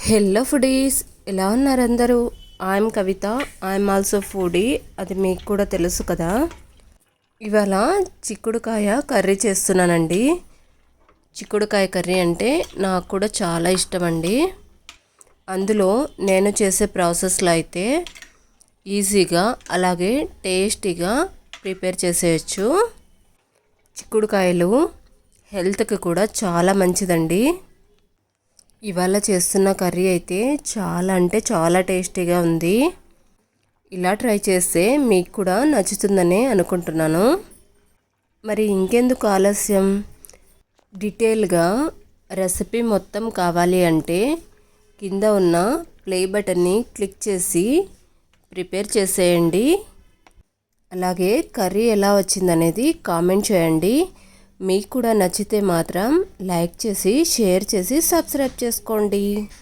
Hello foodies, ఎలా ఉన్నారు అందరూ? I'm Kavitha. I'm also foodie, అది మీకు కూడా తెలుసు కదా. ఇవాళ చిక్కుడుకాయ కర్రీ చేస్తున్నానండి. చిక్కుడుకాయ కర్రీ అంటే నాకు కూడా చాలా ఇష్టం అండి. అందులో నేను చేసే ప్రాసెస్లో అయితే ఈజీగా అలాగే టేస్టీగా ప్రిపేర్ చేసేయచ్చు. చిక్కుడుకాయలు హెల్త్కి కూడా చాలా మంచిదండి. ఇవాళ చేస్తున్న కర్రీ అయితే చాలా అంటే చాలా టేస్టీగా ఉంది. ఇలా ట్రై చేస్తే మీకు కూడా నచ్చుతుందని అనుకుంటున్నాను. మరి ఇంకెందుకు ఆలస్యం, డీటెయిల్గా రెసిపీ మొత్తం కావాలి అంటే కింద ఉన్న ప్లే బటన్ని క్లిక్ చేసి ప్రిపేర్ చేసేయండి. అలాగే కర్రీ ఎలా వచ్చిందనేది కామెంట్ చేయండి. మీకు కూడా నచ్చితే మాత్రం లైక్ చేసి షేర్ చేసి సబ్స్క్రైబ్ చేసుకోండి.